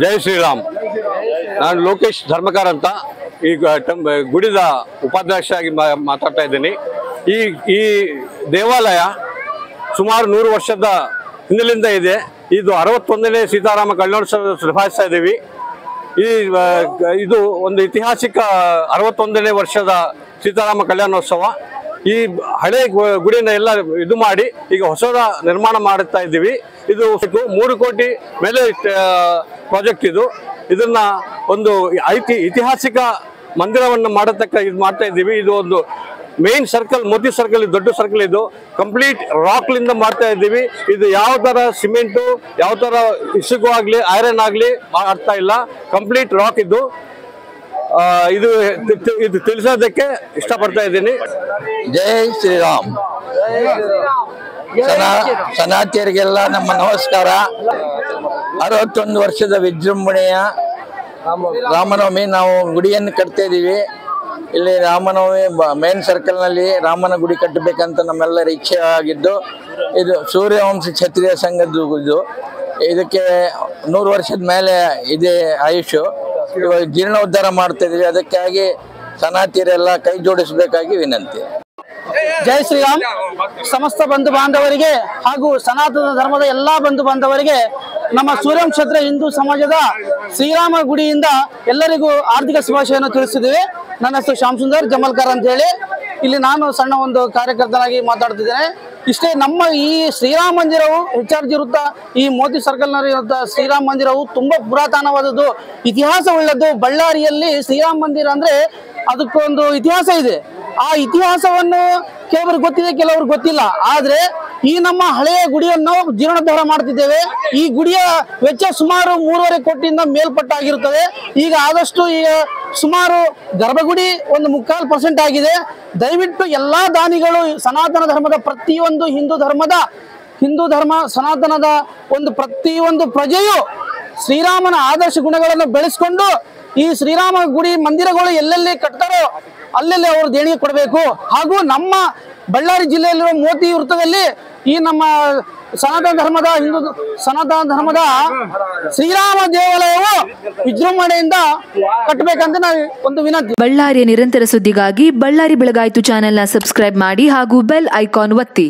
ಜೈ ಶ್ರೀರಾಮ್. ನಾನು ಲೋಕೇಶ್ ಧರ್ಮಕಾರ ಅಂತ ಈಗ ಗುಡಿದ ಉಪಾಧ್ಯಕ್ಷರಾಗಿ ಮಾತಾಡ್ತಾ ಇದ್ದೀನಿ. ಈ ದೇವಾಲಯ ಸುಮಾರು 100 ವರ್ಷದ ಹಿಂದಿನಿಂದ ಇದೆ. ಇದು 61ನೇ ಸೀತಾರಾಮ ಕಲ್ಯಾಣೋತ್ಸವ ನಿಭಾಯಿಸ್ತಾ ಇದ್ದೀವಿ. ಇದು ಒಂದು ಐತಿಹಾಸಿಕ 61ನೇ ವರ್ಷದ ಸೀತಾರಾಮ ಕಲ್ಯಾಣೋತ್ಸವ. ಈ ಹಳೆ ಗುಡಿನ ಎಲ್ಲ ಇದು ಮಾಡಿ ಈಗ ಹೊಸದ ನಿರ್ಮಾಣ ಮಾಡುತ್ತಾ ಇದ್ದೀವಿ. ಇದು 3 ಕೋಟಿ ಮೇಲೆ ಪ್ರಾಜೆಕ್ಟ್ ಇದು. ಇದನ್ನ ಒಂದು ಐತಿಹಾಸಿಕ ಮಂದಿರವನ್ನು ಮಾಡತಕ್ಕ ಇದು ಮಾಡ್ತಾ ಇದ್ದೀವಿ. ಇದು ಒಂದು ಮೇನ್ ಸರ್ಕಲ್, ಮೋತಿ ಸರ್ಕಲ್, ದೊಡ್ಡ ಸರ್ಕಲ್. ಇದು ಕಂಪ್ಲೀಟ್ ರಾಕ್ಲಿಂದ ಮಾಡ್ತಾ ಇದ್ದೀವಿ. ಇದು ಯಾವ ತರ ಸಿಮೆಂಟು, ಯಾವ ತರ ಇಸುಗು ಆಗ್ಲಿ, ಐರನ್ ಆಗ್ಲಿ ಮಾಡ್ತಾ ಇಲ್ಲ, ಕಂಪ್ಲೀಟ್ ರಾಕ್ ಇದು. ಇದು ತಿಳಿಸೋದಕ್ಕೆ ಇಷ್ಟಪಡ್ತಾ ಇದ್ದೀನಿ. ಜೈ ಶ್ರೀರಾಮ್. ಸನಾತಿಯರಿಗೆಲ್ಲ ನಮ್ಮ ನಮಸ್ಕಾರ. 61 ವರ್ಷದ ವಿಜೃಂಭಣೆಯ ರಾಮನವಮಿ ನಾವು ಗುಡಿಯನ್ನು ಕಟ್ತಾ ಇದೀವಿ. ಇಲ್ಲಿ ರಾಮನವಮಿ ಮೇನ್ ಸರ್ಕಲ್ ನಲ್ಲಿ ರಾಮನ ಗುಡಿ ಕಟ್ಟಬೇಕಂತ ನಮ್ಮೆಲ್ಲರ ಇಚ್ಛೆ ಆಗಿದ್ದು, ಇದು ಸೂರ್ಯವಂಶ ಕ್ಷತ್ರಿಯ ಸಂಘದ್ದು ಇದು. ಇದಕ್ಕೆ 100 ವರ್ಷದ ಮೇಲೆ ಇದೆ ಆಯುಷು. ಇವಾಗ ಜೀರ್ಣೋದ್ಧಾರ ಮಾಡ್ತಾ ಇದೀವಿ. ಅದಕ್ಕಾಗಿ ಸನಾತಿಯರೆಲ್ಲ ಕೈ ಜೋಡಿಸಬೇಕಾಗಿ ವಿನಂತಿ. ಜೈ ಶ್ರೀರಾಮ್. ಸಮಸ್ತ ಬಂಧು ಬಾಂಧವರಿಗೆ ಹಾಗೂ ಸನಾತನ ಧರ್ಮದ ಎಲ್ಲಾ ಬಂಧು ಬಾಂಧವರಿಗೆ ನಮ್ಮ ಸೂರ್ಯವಂಶ ಕ್ಷತ್ರಿಯ ಹಿಂದೂ ಸಮಾಜದ ಶ್ರೀರಾಮ ಗುಡಿಯಿಂದ ಎಲ್ಲರಿಗೂ ಆರ್ಥಿಕ ಶುಭಾಶಯವನ್ನು ತಿಳಿಸಿದ್ದೀವಿ. ನನ್ನ ಹೆಸರು ಶ್ಯಾಮ್ ಸುಂದರ್ ಜಮಲ್ಕರ್ ಅಂತ ಹೇಳಿ. ಇಲ್ಲಿ ನಾನು ಸಣ್ಣ ಒಂದು ಕಾರ್ಯಕರ್ತನಾಗಿ ಮಾತಾಡ್ತಿದ್ದೇನೆ. ಇಷ್ಟೇ, ನಮ್ಮ ಈ ಶ್ರೀರಾಮ ಮಂದಿರವು HRG ವೃತ್ತ, ಈ ಮೋತಿ ಸರ್ಕಲ್ ನಲ್ಲಿ ಇರುವಂತಹ ಶ್ರೀರಾಮ ಮಂದಿರವು ತುಂಬಾ ಪುರಾತನವಾದದ್ದು, ಇತಿಹಾಸವುಳ್ಳದ್ದು. ಬಳ್ಳಾರಿಯಲ್ಲಿ ಶ್ರೀರಾಮ ಮಂದಿರ ಅಂದ್ರೆ ಅದಕ್ಕೊಂದು ಇತಿಹಾಸ ಇದೆ. ಆ ಇತಿಹಾಸವನ್ನು ಕೆಲವರು ಗೊತ್ತಿದೆ, ಕೆಲವರು ಗೊತ್ತಿಲ್ಲ. ಆದ್ರೆ ಈ ನಮ್ಮ ಹಳೆಯ ಗುಡಿಯನ್ನು ಜೀರ್ಣೋದ್ಧಾರ ಮಾಡ್ತಿದ್ದೇವೆ. ಈ ಗುಡಿಯ ವೆಚ್ಚ ಸುಮಾರು 3.5 ಕೋಟಿಯಿಂದ ಮೇಲ್ಪಟ್ಟಾಗಿರುತ್ತದೆ. ಈಗ ಆದಷ್ಟು ಈಗ ಸುಮಾರು ಗರ್ಭಗುಡಿ ಒಂದು 3/4% ಆಗಿದೆ. ದಯವಿಟ್ಟು ಎಲ್ಲಾ ದಾನಿಗಳು ಸನಾತನ ಧರ್ಮದ ಪ್ರತಿಯೊಂದು ಹಿಂದೂ ಧರ್ಮ ಸನಾತನದ ಒಂದು ಪ್ರತಿಯೊಂದು ಪ್ರಜೆಯು ಶ್ರೀರಾಮನ ಆದರ್ಶ ಗುಣಗಳನ್ನು ಬೆಳೆಸ್ಕೊಂಡು ಈ ಶ್ರೀರಾಮ ಗುಡಿ ಮಂದಿರಗಳು ಎಲ್ಲೆಲ್ಲಿ ಕಟ್ತಾರೋ ಅಲ್ಲೆಲ್ಲಿ ಅವರು ದೇಣಿಗೆ ಕೊಡಬೇಕು. ಹಾಗೂ ನಮ್ಮ ಬಳ್ಳಾರಿ ಜಿಲ್ಲೆಯಲ್ಲಿರುವ ಮೋತಿ ವೃತ್ತದಲ್ಲಿ ಈ ನಮ್ಮ ಸನಾತನ ಧರ್ಮದ ಶ್ರೀರಾಮ ದೇವಾಲಯವು ವಿಜೃಂಭಣೆಯಿಂದ ಕಟ್ಟಬೇಕಂತ ನಾವು ಒಂದು ವಿನಂತಿ. ಬಳ್ಳಾರಿಯ ನಿರಂತರ ಸುದ್ದಿಗಾಗಿ ಬಳ್ಳಾರಿ ಬೆಳಗಾಯಿತು ಚಾನೆಲ್ನ ಸಬ್ಸ್ಕ್ರೈಬ್ ಮಾಡಿ ಹಾಗೂ ಬೆಲ್ ಐಕಾನ್ ಒತ್ತಿ.